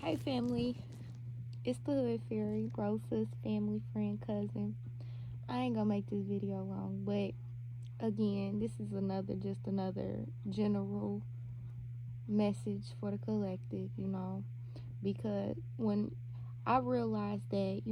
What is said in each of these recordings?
Hey family, it's the Hood Fairy, Rosa's family, friend, cousin. I ain't gonna make this video long, but again, this is just another general message for the collective, because when I realized that,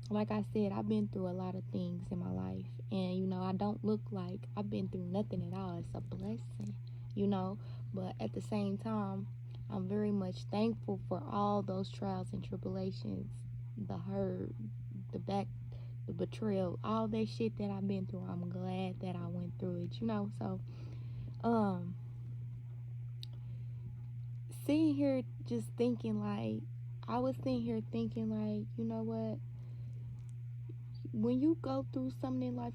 like I said, I've been through a lot of things in my life, and I don't look like I've been through nothing at all. It's a blessing, you know, but at the same time, I'm very much thankful for all those trials and tribulations, the hurt, the back, the betrayal, all that shit that I've been through. I'm glad that I went through it. So, um, sitting here just thinking like, I was sitting here thinking like, you know what? When you go through something in life,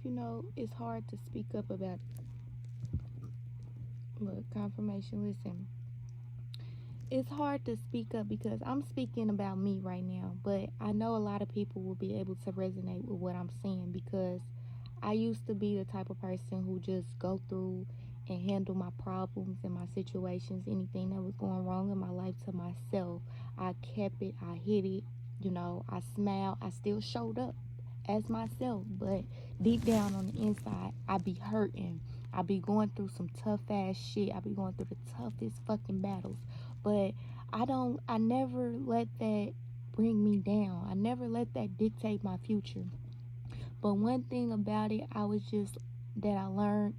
it's hard to speak up about it. Look, confirmation, listen. It's hard to speak up because I'm speaking about me right now, but I know a lot of people will be able to resonate with what I'm saying because I used to be the type of person who just go through and handle my problems and my situations, anything that was going wrong in my life to myself. I kept it, I hid it, I smiled, I still showed up as myself, but deep down on the inside, I be hurting. I be going through some tough ass shit. I be going through the toughest fucking battles. But I never let that bring me down. I never let that dictate my future. But one thing about it, that I learned,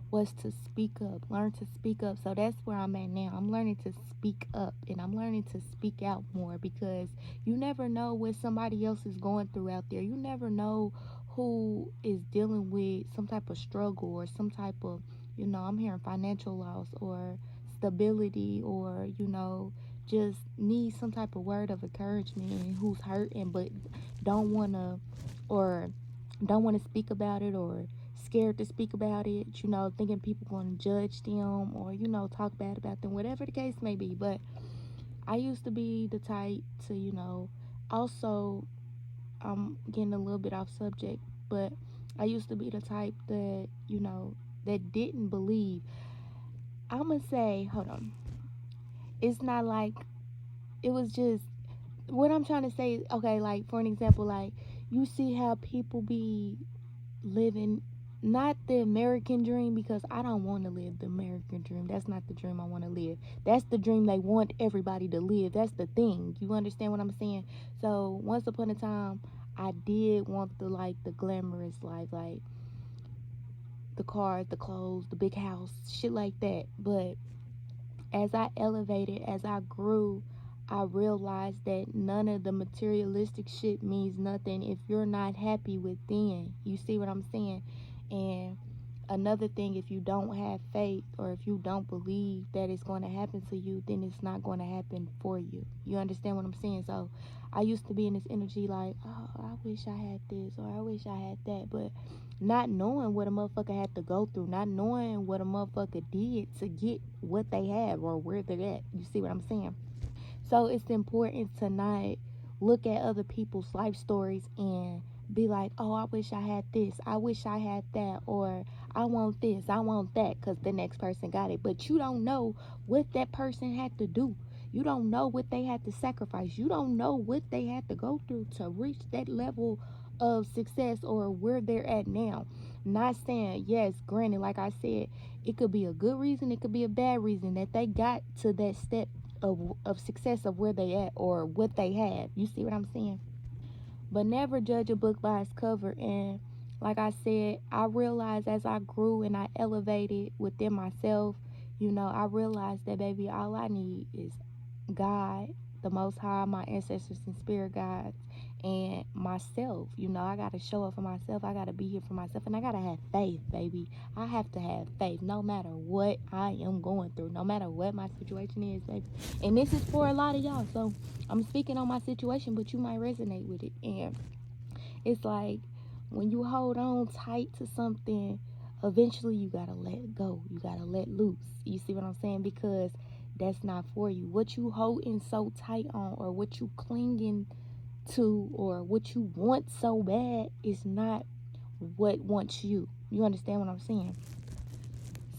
was to speak up, learn to speak up. So that's where I'm at now. I'm learning to speak up and I'm learning to speak out more because you never know what somebody else is going through out there. You never know who is dealing with some type of struggle or some type of, I'm hearing financial loss or stability or, just need some type of word of encouragement and who's hurting but don't want to or don't want to speak about it or scared to speak about it, thinking people going to judge them or, talk bad about them, whatever the case may be. But I used to be the type to, also, I'm getting a little bit off subject, but I used to be the type that, that didn't believe. I'm going to say, hold on. It's not like, it was just, what I'm trying to say, okay, like, for an example, like, you see how people be living not the American dream because I don't want to live the American dream. That's not the dream I want to live. That's the dream they want everybody to live. That's the thing. You understand what I'm saying? So once upon a time, I did want the glamorous life, like the cars, the clothes, the big house, shit like that. But as I elevated, as I grew, I realized that none of the materialistic shit means nothing if you're not happy within. You see what I'm saying? And another thing, if you don't have faith or if you don't believe that it's going to happen to you, then it's not going to happen for you. You understand what I'm saying? So I used to be in this energy like, oh, I wish I had this or I wish I had that. But not knowing what a motherfucker had to go through, not knowing what a motherfucker did to get what they have or where they're at. You see what I'm saying? So it's important to not look at other people's life stories and be like, oh, I wish I had this, I wish I had that, or I want this, I want that, because the next person got it. But you don't know what that person had to do. You don't know what they had to sacrifice. You don't know what they had to go through to reach that level of success or where they're at now. Not saying, yes, granted, like I said, it could be a good reason, it could be a bad reason that they got to that step of success of where they at or what they have. You see what I'm saying? But never judge a book by its cover. And like I said, I realized as I grew and I elevated within myself, I realized that, baby, all I need is God, the Most High, my ancestors and spirit guides, and myself. I got to show up for myself. I got to be here for myself. And I got to have faith, baby. I have to have faith no matter what I am going through, no matter what my situation is, baby. And this is for a lot of y'all. So I'm speaking on my situation, but you might resonate with it. And it's like when you hold on tight to something, eventually you got to let go. You got to let loose. You see what I'm saying? Because that's not for you. What you holding so tight on or what you clinging to or what you want so bad is not what wants you. You understand what I'm saying?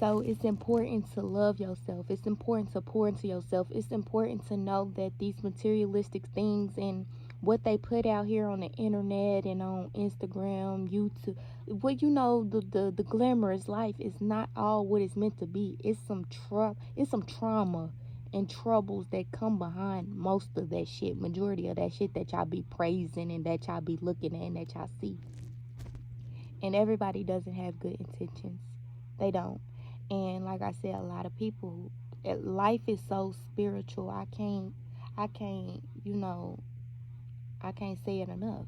So it's important to love yourself. It's important to pour into yourself. It's important to know that these materialistic things and what they put out here on the internet and on Instagram, YouTube, well, the glamorous life is not all what it's meant to be. It's some trauma and troubles that come behind most of that shit, majority of that shit that y'all be praising and that y'all be looking at and that y'all see. And everybody doesn't have good intentions. They don't. And like I said, a lot of people, life is so spiritual. I can't, I can't say it enough.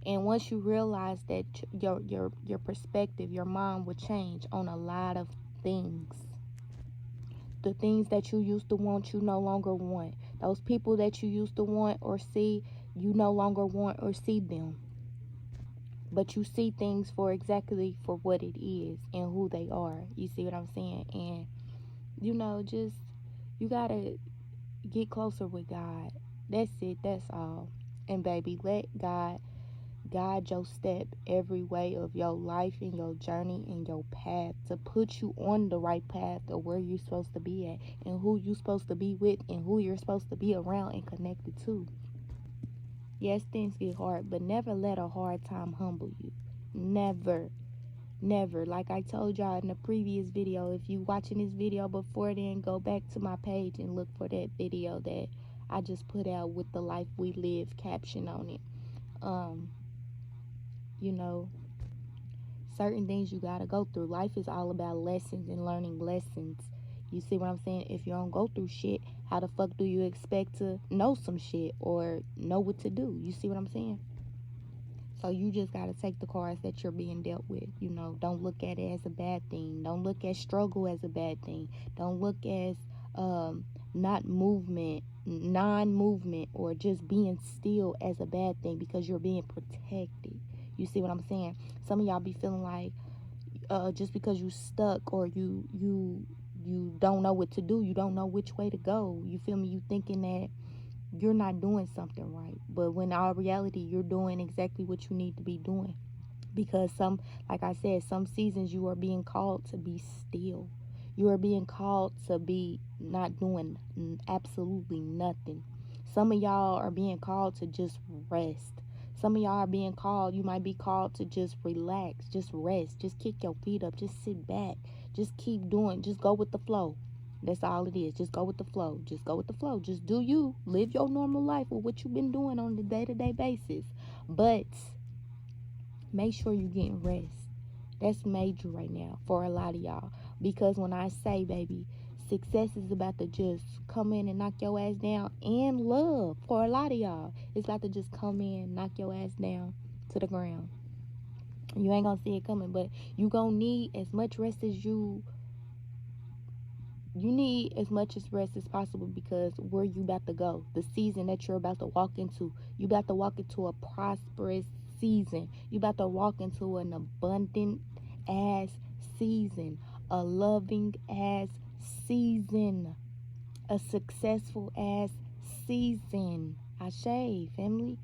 And once you realize that your perspective, your mind will change on a lot of things. The things that you used to want, you no longer want. Those people that you used to want or see, you no longer want or see them. But you see things for exactly for what it is and who they are. You see what I'm saying? And just you gotta get closer with God. That's it. That's all. And baby, let God guide your step every way of your life and your journey and your path to put you on the right path of where you're supposed to be at and who you're supposed to be with and who you're supposed to be around and connected to. Yes, things get hard, but never let a hard time humble you. Never. Never. Like I told y'all in the previous video, if you watching this video before then, go back to my page and look for that video that I just put out with the Life We Live caption on it. You know, certain things you gotta go through. Life is all about lessons and learning lessons. You see what I'm saying? If you don't go through shit, how the fuck do you expect to know some shit or know what to do? You see what I'm saying? So you just got to take the cards that you're being dealt with. Don't look at it as a bad thing. Don't look at struggle as a bad thing. Don't look as non-movement, or just being still as a bad thing because you're being protected. You see what I'm saying? Some of y'all be feeling like just because you stuck or you don't know what to do, you don't know which way to go. You feel me? You thinking that you're not doing something right, but when in all reality you're doing exactly what you need to be doing, because like I said, some seasons you are being called to be still. You are being called to be not doing absolutely nothing. Some of y'all are being called to just rest. Some of y'all are being called, you might be called to just relax, just rest, just kick your feet up, just sit back, just keep doing, just go with the flow. That's all it is. Just go with the flow. Just go with the flow. Just do you. Live your normal life with what you've been doing on a day-to-day basis. But make sure you're getting rest. That's major right now for a lot of y'all. Because when I say, baby, success is about to just come in and knock your ass down. And love, for a lot of y'all, it's about to just come in, knock your ass down to the ground. You ain't going to see it coming. But you going to need as much rest as you need as much as rest as possible, because where you about to go, the season that you're about to walk into, you about to walk into a prosperous season. You about to walk into an abundant ass season, a loving ass season, a successful ass season. Ashe, family.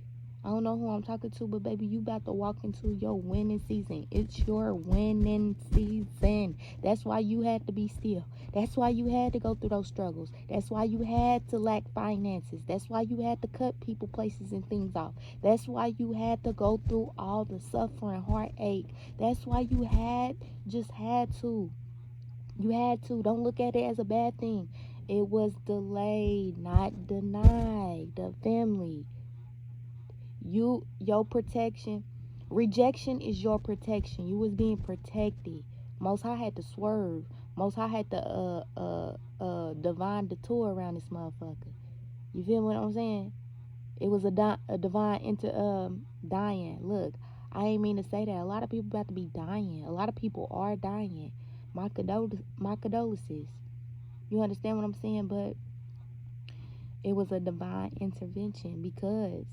I don't know who I'm talking to, but baby, you about to walk into your winning season. It's your winning season. That's why you had to be still. That's why you had to go through those struggles. That's why you had to lack finances. That's why you had to cut people, places, and things off. That's why you had to go through all the suffering, heartache. That's why you had to. You had to. Don't look at it as a bad thing. It was delayed, not denied. The family. Your protection, rejection is your protection. You was being protected. Most High had to swerve. Most High had to divine detour around this motherfucker. You feel what I'm saying? It was a divine dying. Look, I ain't mean to say that. A lot of people about to be dying. A lot of people are dying. My condolences. You understand what I'm saying? But it was a divine intervention because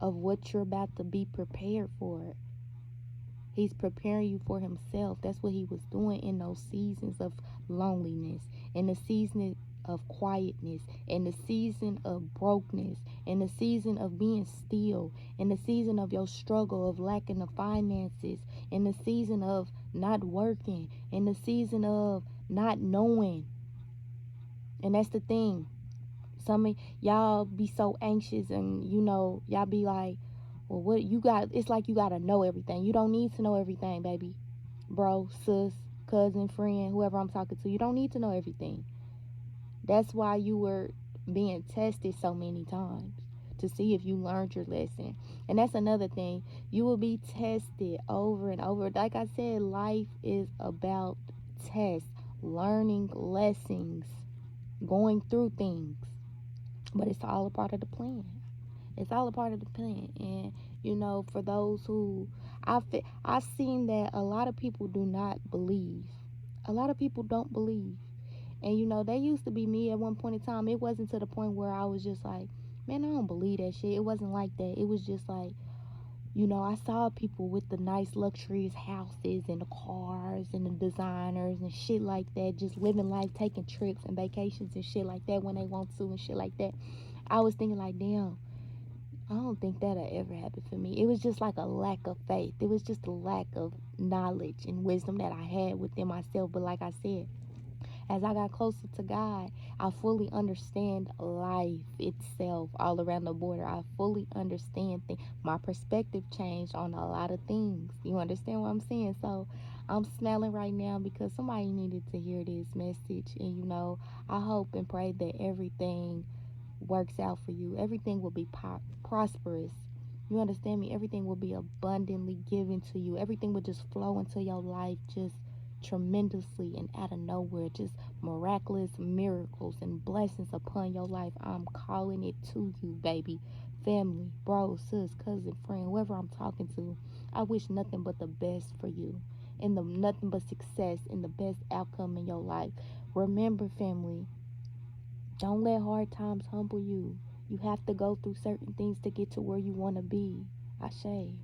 of what you're about to be prepared for. He's preparing you for himself. That's what he was doing in those seasons of loneliness, in the season of quietness, in the season of brokenness, in the season of being still, in the season of your struggle of lacking the finances, in the season of not working, in the season of not knowing. And that's the thing. Some of y'all be so anxious, and y'all be like, well, what you got? It's like you gotta know everything. You don't need to know everything, baby. Bro, sis, cousin, friend, whoever I'm talking to, you don't need to know everything. That's why you were being tested so many times, to see if you learned your lesson. And that's another thing. You will be tested over and over. Like I said, life is about tests, learning lessons, going through things. But it's all a part of the plan. It's all a part of the plan. And for those who I've seen that a lot of people do not believe. A lot of people don't believe. And they used to be me at one point in time. It wasn't to the point where I was just like, man, I don't believe that shit. It wasn't like that. It was just like, I saw people with the nice luxurious houses and the cars and the designers and shit like that, just living life, taking trips and vacations and shit like that when they want to and shit like that. I was thinking like, damn, I don't think that'll ever happen for me. It was just like a lack of faith. It was just a lack of knowledge and wisdom that I had within myself. But like I said, as I got closer to God, I fully understand life itself all around the border. I fully understand things. My perspective changed on a lot of things. You understand what I'm saying? So I'm smiling right now because somebody needed to hear this message. And I hope and pray that everything works out for you. Everything will be prosperous. You understand me? Everything will be abundantly given to you. Everything will just flow into your life just tremendously and out of nowhere. Just miraculous miracles and blessings upon your life. I'm calling it to you, baby. Family, bro, sis, cousin, friend, whoever I'm talking to. I wish nothing but the best for you. And nothing but success and the best outcome in your life. Remember, family, don't let hard times humble you. You have to go through certain things to get to where you want to be. Ashe.